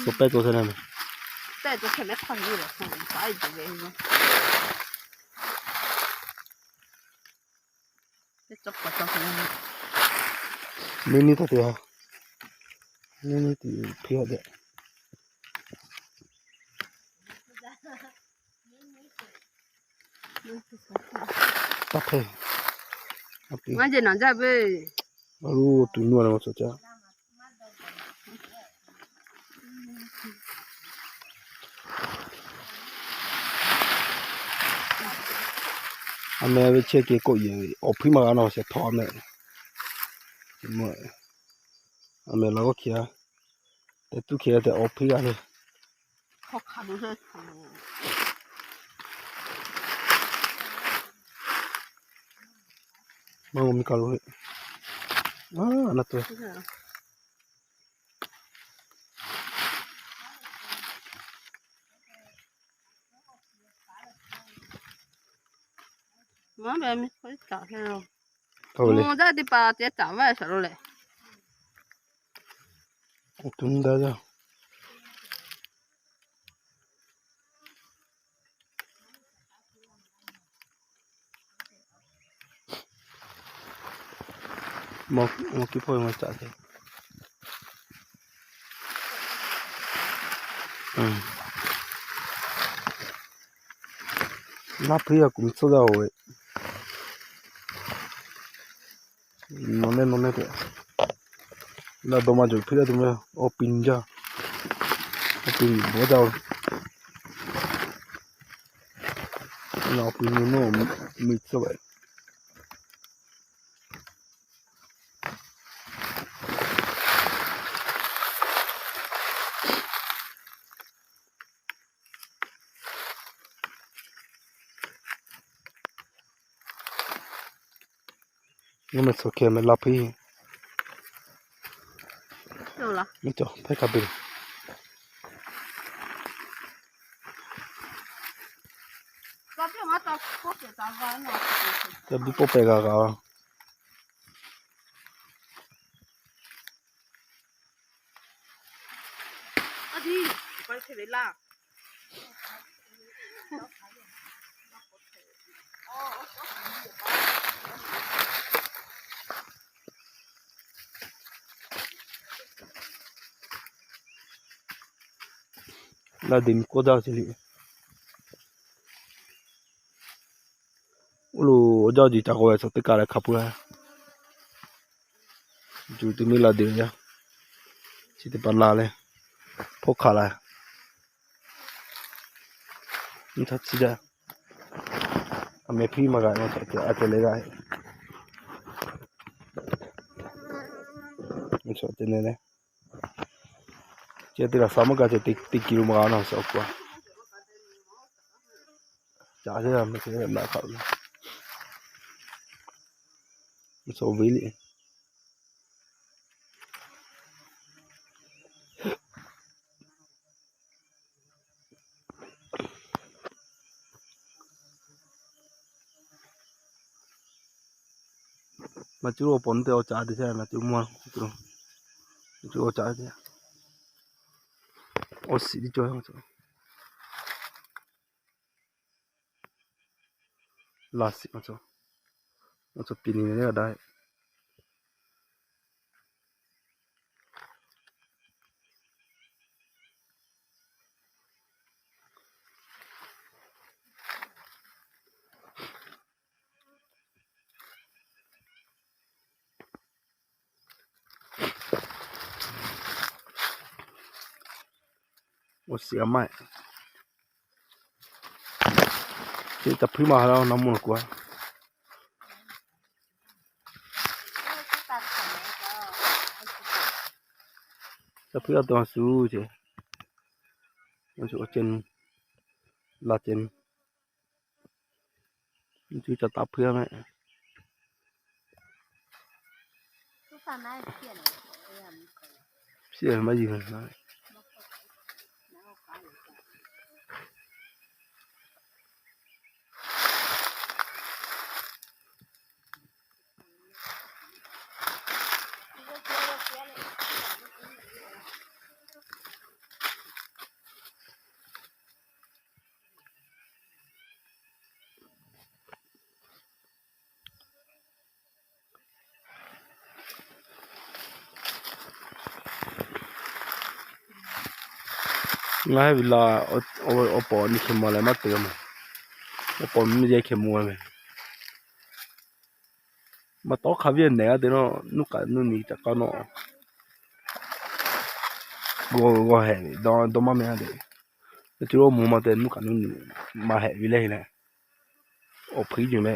Soppetto se ne. Aspetta, che me fa dire, fai dove. Che troppo Nini to ya. Nini ti pia de. Tape. Mangi non già be. Alu tu no na so cha. Ame ve che ke ko ye. O prima ga no se tho me. Mo. Ame la ko kia. Te tu kia te o pri ga le. Ho khanu se. Ma mi ka lo. Ah, na to. Ma beh, mi fai stare. Cavolo. Non da di parte sta, vai solo lei. Tunda da. Mo che poi mo state. La pria cum so da o. Non è te. La domaggio pria tu me o pinja. O pin bo da. La pin no mi so beh. Non mi so che me la pi. Dove? Mi to, fai capire. Proprio ma sta forse sta vanno. Te bu po pega ga. Adi, poi che ve là. La dim coda se li. Ulu già di ta ko so te kare khapura. Ju tu mi la de ya. Ci te parla le. Po khala. Ni ta ci da. Ame prima ga no so te atele ga. Ni so te ne. Ci te la samo ga te kilo ma no so qua. Chả thế là mình sẽ lại khẩu. Số ví lị. Mà chú ở bốn tiêu trả thì sao là chú mua chú ở trả thì ở xí đi chơi không chú là xí mà chú pin này ở đây ở xí ở mày thì tập prima là nó mua quá tập prima toàn số chứ nó chỗ trên là trên chú cho tập prima mày xí mấy gì nữa ngay villa o po ni khemo la ma te ma o po mi je khemo me ma to kha bien ne de no nu ka nu ni ta ka no go he do ma me de tu ro mo ma de nu ka nu ni ma he vi le ne o pri ju me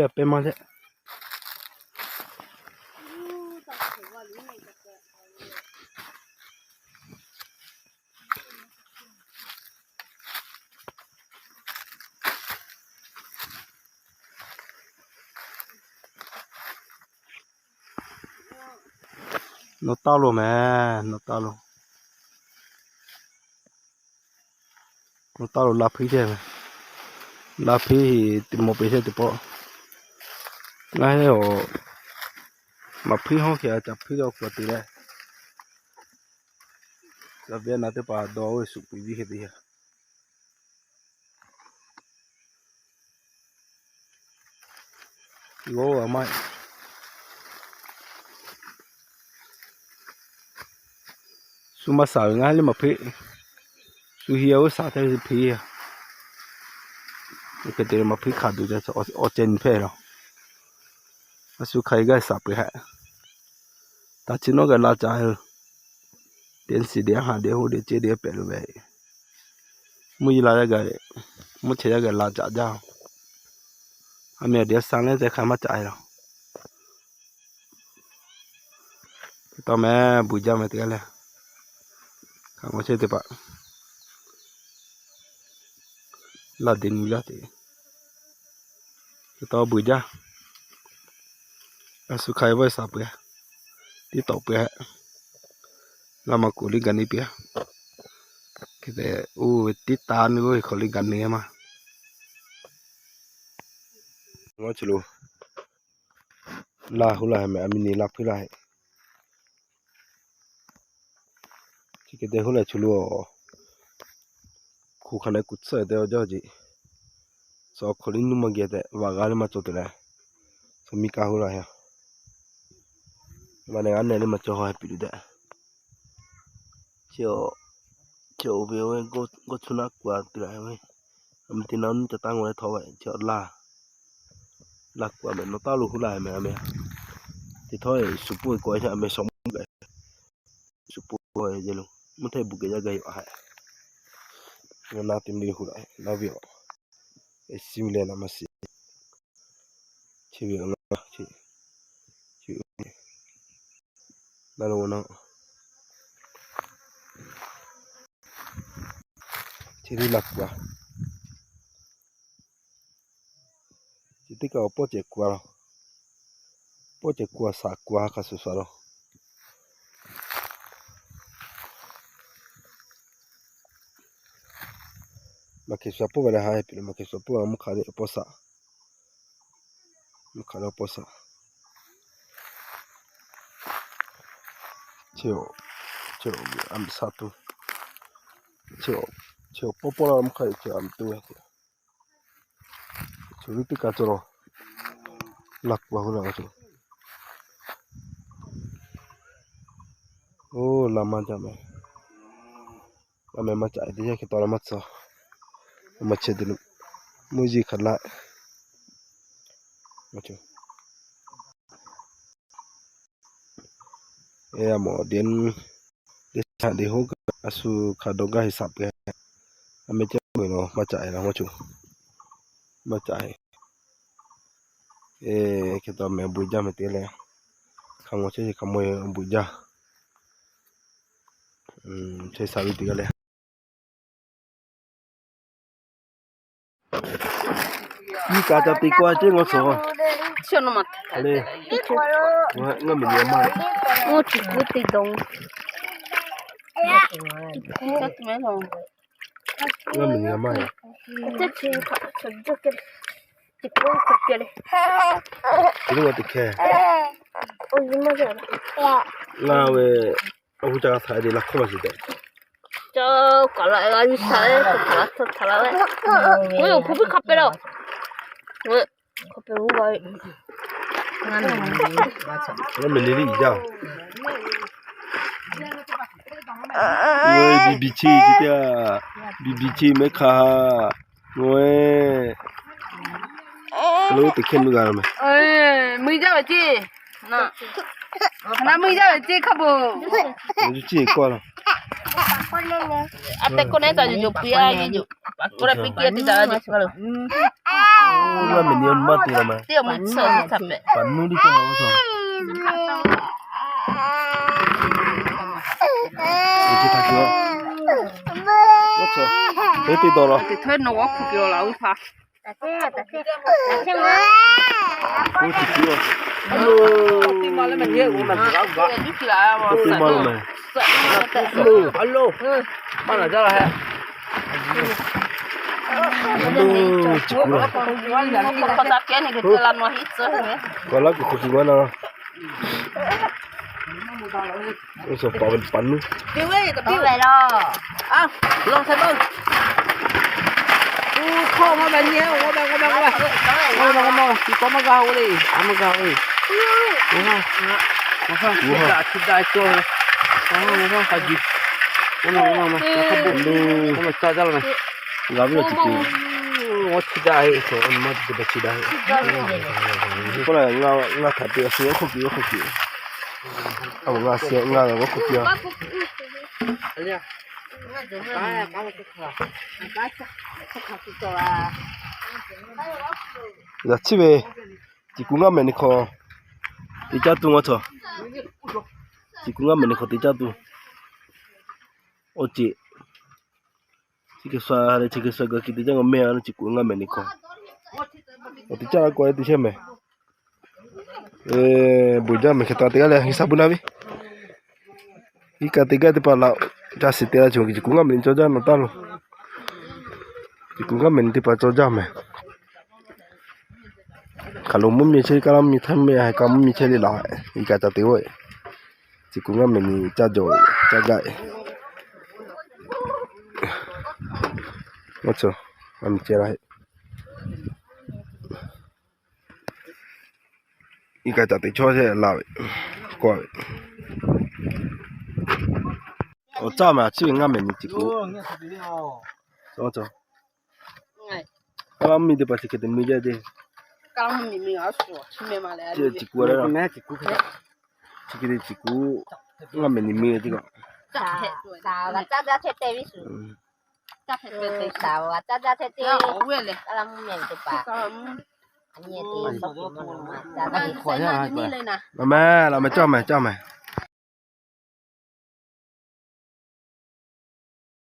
ape ma le no ta lo me no ta lo la pri je me la pri ti mo pe se ti po la he o ma pri ho ke ta pri o ko ti le la bien na te pa do o su pi vi ke ti go amai suma sa nga le ma pri su hiao sa te pri ke te ma pri kha du je o chen phe lo su khai ga sa pri ha ta chino ga la cha den si de ha de ho de che de pe lo be mu yi la ga mu che ga la cha ja ame de san le ze kha ma cha lo to me bu ja me te le ka mo che te pa la din ya te to bu ja su khai vai sa pe ti to pe la ma ku li ga ni pe ke te u ti ta ni go ko li ga ni ma ngo chulu la hu la me amini la phi la hai ke te hu la chulu khu khane kut sa de jo ji so kholi nu ma ge te wa ga le ma cho te la so mi ka hu la ya ma ne ga ne le ma cho ha pi de cho về ơi có chú nát qua từ lại ơi em tin nó cho tao ngồi thọ vậy cho là qua mình nó tao luôn lại mẹ thì thôi sụp bụi coi cho mẹ sống vậy sụp bụi vậy luôn muốn thấy bụi cái ra gây hại nó na tìm đi hụt lại nó việc sim lên làm gì chỉ việc nó chỉ nó luôn nó chỉ đi lạc qua chỉ tích ở bao nhiêu qua rồi bao nhiêu qua sạc qua cả số rồi mà cái số bao nhiêu hay thì mà cái số bao nhiêu khá là bao sa khá là bao sa chiều am satu chiều bao nhiêu khá chiều am tu chiều tích cả rồi lạc qua hula rồi ô làm mà chả mày mà chạy thì cái tao làm mất sao mà chết được mua gì khẩn lại mà chứ em mỏ đến để hốt asu khá đông cái sập cái em mới chết người nó mà chạy là mà chứ mà chạy cái tao mày bùi ra mày tiếc này không có chơi không mua bùi ra chơi sao đi tiếc này đi cả cho tí qua chứ ngó số Io non mi đây ngó mình nhớ mà Mo ci putti don. Che me lo. ngam ni ngam mai Kita cinta sejuk Cikgu kecil. ini wat ke Oh, lima jam. nga we aku jaga sa de la khoma si de 저 갈라가 있어요. 갈라서 탈라래. 왜 고비 카페라? 왜 카페 오가? ngam ni li ja we bibichi ji dia bibichi me kha we lo te khen ga ma mới ra chứ nó mới ra chứ không bố ji chi ko la ate con esa yo pia yo por pique te da yo claro ngam ni on ma ti la ma tío mucho sabe pan nu di ko ma so ji ta ko What's up? Thế đó rồi. thì thôi nó quá kêu là upa Cô chỉ chưa. thì mà lên mình hiểu của mình đó có cái gì là mà Cô mà mày. alo mà là ra là Chỉ cú. con ta cái này cái làm nó hít rồi Còn lá của chị mana? Ôi sao bảo mình bắn luôn. tiêu ấy cái tiêu vậy đó. à long thấy không không mà bạn nhớ có bạn chỉ có mà gạo đi ăn mà gạo đi đúng không mà không thịt đại cho mà không phải gì mà mà cho ra này Gak boleh cik. mau thịt đại So on mat de cik dah. Kau lah ngah tapi asyik aku kiki. Aku ngah asyik ngah aku kiki. Alia à kamu tukar Dah cibe. Cikunga meniko. Dijatuh ngoto. Cikunga meniko dijatuh. Oci. Cikiswa ada cikiswa gak kita jangan mea cikunga meniko. Oti cara kau itu siapa? Buja kita tinggal ya hisabun abi. Ika tiga tu pala jasi tiada cuma cikunga mencoba nonton. Cikunga mentipa coba me. Kalau mumi ceri kalau mi tham me hai kamu mi ceri lah. Ika cati woi. Cikunga meni cajo cagai. Macam kami cerah. Ika cati coba lah. Kau. Oh, sama cik ngam meni ciku. Macam. Kalau mi dia pasti kita mi jadi. kalau mình ở sủa chim mà lại Ciku ada. Ciku ngam meni mi juga. Sao là cha cha tete visu. chắc phải về Sao là cha cha tete. ở quê này Dalam miền tu pa. Anh nhớ thì sắp mà cha cha đi lên nè Lama cho mày.